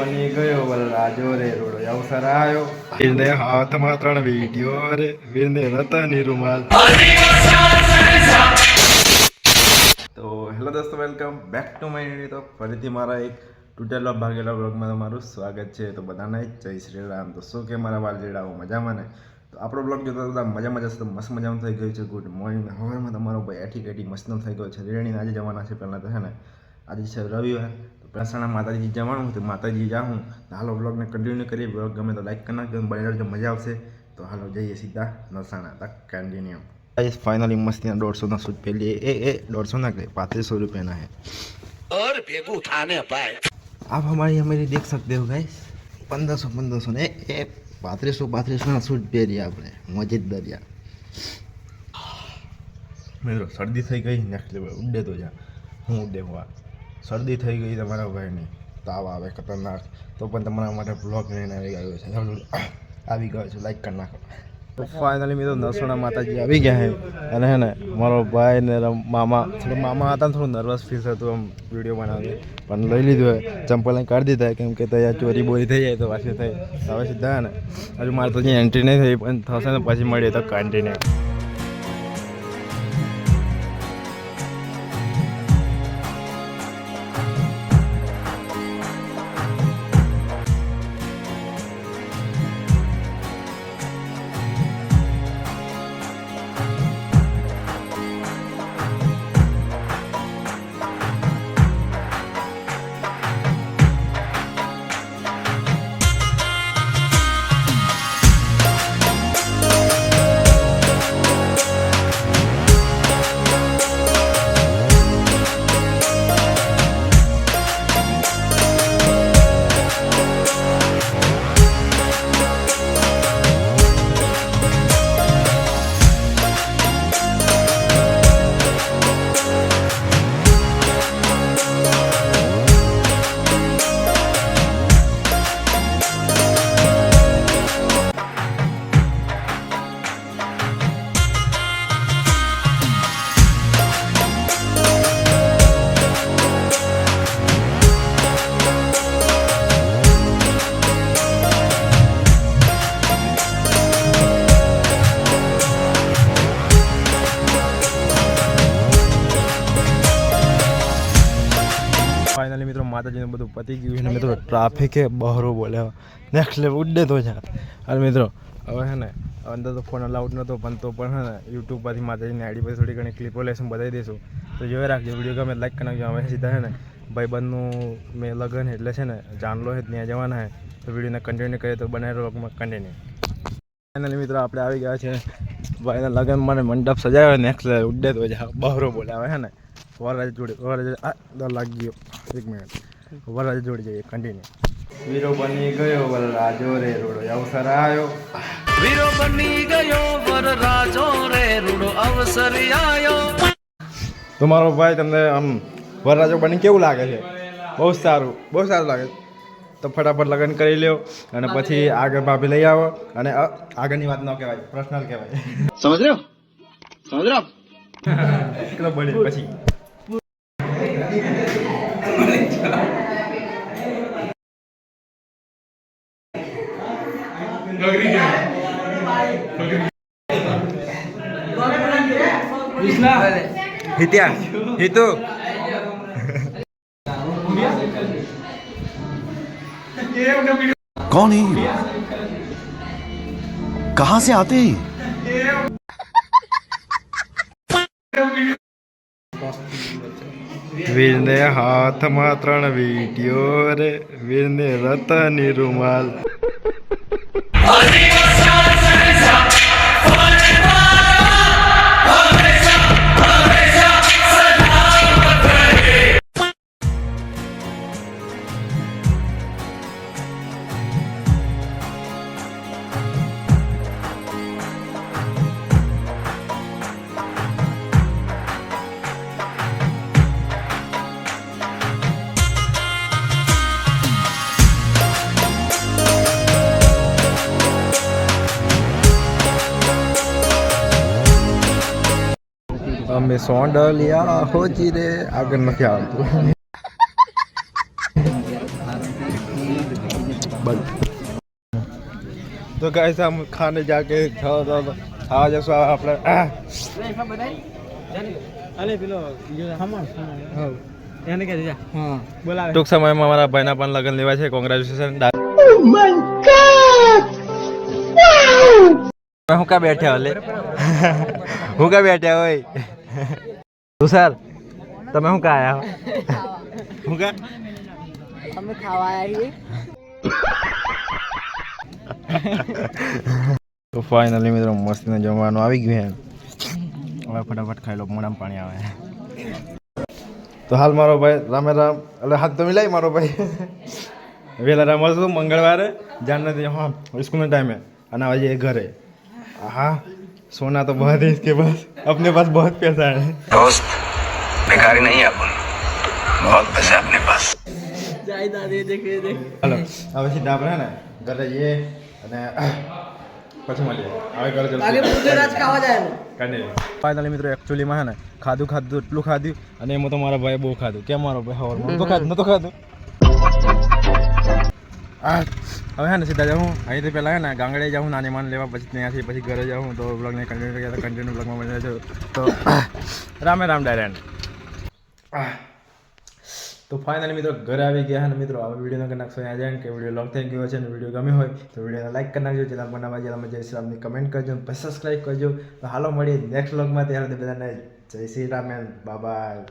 બની ગયો વલ્લા જોરે રોડો અવસર આવ્યો વીરને હાથમાં 3 વિડીયો રે વીરને રતની રૂમાલ. તો હેલો દોસ્તો, welcome back to my video. તો ફરીથી મારા એક તૂટેલો ભાગેલો બ્લોગમાં તમારું સ્વાગત છે. તો બધાને જય શ્રી રામ. તો શું કે મારા વાલજીડાઓ મજામાં ને? તો આપણો બ્લોગ જોતા બધા મજામાં જશે. તો મસ્ત મજામાં થઈ ગયું છે. Good morning. હવારમાં તમારો ભાઈ એઠી મસ્તનો થઈ ગયો છે. રેડીને આજે જવાના છે. પહેલાં તો છે ને આજે છે રવિવાર. તો પ્રસણા માતાજી જવાનું તો માતાજી જાઉં. તો હાલો બ્લોગને કન્ટિન્યુ કરીએ. બ્લોગ ગમે તો લાઈક કરી નાખજો, બની રહેજો, મજા આવશે. તો હાલો જઈએ સીધા નરસાણા તક કન્ટિન્યુ. फाइनली मस्त 150 सूट पे लिए 150 ना 3500 रुपये ना है और बेगू उठाने पाए. आप हमारी देख सकते हो गाइस 1500 ने 3500 ना सूट પહેરી આપણે મજેદ દરિયા. મિત્રો શરદી થઈ ગઈ નેક્સ્ટ લેવલ. ઉડે તો જા હું ઉડે હોવા શરદી થઈ ગઈ તમારા ભાઈની, તાવ આવે ખતરનાક. તો પણ તમારા માટે બ્લોગ લઈને આવી ગયો છે. લાઈક કરી નાખો. તો ફાઇનલી મિત્રો નરસોણા માતાજી આવી ગયા છે. અને હે ને મારો ભાઈ ને મામા હતા, થોડું નર્વસ ફીલ થતું આમ વિડીયો બનાવતી, પણ લઈ લીધું હોય. ચંપલ કાઢી દીધા કેમ કે ત્યાં ચોરી બોરી થઈ જાય તો પાછી થઈ. હવે સીધા હે ને હજુ મારે તો ત્યાં એન્ટ્રી નહીં થઈ, પણ થશે ને પછી મળીએ તો કન્ટિન્યુ. ફાઇનલી મિત્રો માતાજીને બધું પતી ગયું છે. મિત્રો ટ્રાફિકે બહરો બોલ્યા નેક્સ્ટ લેવલ ઉડે તો છે. અને મિત્રો હવે છે ને અંદર તો ફોન અલાઉડ નહોતો, પણ તો પણ છે ને યુટ્યુબ પરથી માતાજીની આઈડી પર થોડી ઘણી ક્લિપો લેશું બતાવી દઈશું. તો જોઈ રાખજો. વિડીયો ગમે લાઈક કરી નાખજો. હવે સીધા છે ને ભાઈબંધનું મેં લગ્ન એટલે છે ને જાણલો છે ત્યાં જવાના છે. તો વિડીયોને કન્ટિન્યુ કરીએ તો બનાવી વ્લોગમાં કન્ટિન્યુ. ફાઇનલી મિત્રો આપણે આવી ગયા છે ભાઈના લગ્ન મને મંડપ સજાવ્યો. નેક્સ્ટ લેવલ ઉડે તો છે બહરો બોલ્યા. હવે છે ને વરરાજ લાગી ગયો. 1 મિનિટ વરરાજ જોડી જઈએ કન્ટિન્યુ. વીરો બની ગયો વરરાજો રે રૂડો અવસર આવ્યો. વીરો બની ગયો વરરાજો રે રૂડો અવસર આવ્યો. તમારો ભાઈ તમને આમ વરરાજો બની કેવું લાગે છે? બહુ સારું લાગે છે. તો ફટાફટ લગ્ન કરી લ્યો અને પછી આગળ ભાભી લઈ આવો. અને આગળની વાત ન કહેવાય, પર્સનલ કહેવાય. સમજ રહ્યો બને પછી कौन है ये? कहां से आते हैं? વીરને હાથમાં 3 વિડીયો રે વીરને રતની રૂમાલ. અમે સોંડલિયા હોજી રે આગળ નથી આવતું. बस तो गाइस हम खाने जाके खावा जैसा આપણે ટૂંક સમયમાં મારા ભાઈના પણ લગ્ન લેવા છે. કોંગ્રેચ્યુલેશન. હું કા બેઠા ઓલે હું કા બેઠા હોય તુષાર તમે શું કા આયા હું કા અમે ખાવા આવીએ. તો ફાઇનલી મિત્રો મસ્તીને જમવાનું આવી ગયું છે. હવે ફટાફટ ખાઈ લો, મોઢામાં પાણી આવે. તો હાલ મારો ભાઈ રામે રામ એટલે હાથ તો મિલાય મારો ભાઈ વહેલા રામ હતું મંગળવારે જાણ નથી હા સ્કૂલના ટાઈમે અને આજે ઘરે. हाँ सोना तो बहुत है इसके पास, अपने पास बहुत पैसा है दोस्त भिखारी नहीं है अपन, बहुत पैसा अपने पास. हेलो હવે સીધા આપણે હે ને ઘરે જઈએ અને પછી મળીએ. હવે ઘરે જલ્દી ફાઇનલી મિત્રો એકચ્યુઅલીમાં હે ને ખાધું એટલું ખાધું અને એમાં તો મારા ભાઈ બહુ ખાધું. કેમ મારો ભાઈ હવારમાં તો ખાધું નતો ખાધું. હવે હે ને સીધા જાઉં અહીંથી પહેલાં હે ને ગાંગડે જાઉં નાની માન લેવા, પછી ત્યાંથી પછી ઘરે જાઉં. તો બ્લોગને કન્ટિન્યુ બ્લોગમાં મળી જાય તો રામે રામ ડાયરેક્ટ. તો ફાઇનલી મિત્રો ઘરે આવી ગયા અને મિત્રો હવે વિડીયોનો કરી નાખશો અહીંયા જાય કે વિડીયો લોંગ થઈ ગયો છે અને વિડીયો ગમ્યો હોય તો વિડીયોને લાઈક કરી નાખજો. ચેનલ પર નવા ચેનલમાં જય શ્રી રામની કમેન્ટ કરજો, પછી સબસ્ક્રાઈબ કરજો. તો હાલો મળીએ નેક્સ્ટ વ્લોગમાં. ત્યારે બધાને જય શ્રી રામ એન્ડ બાય.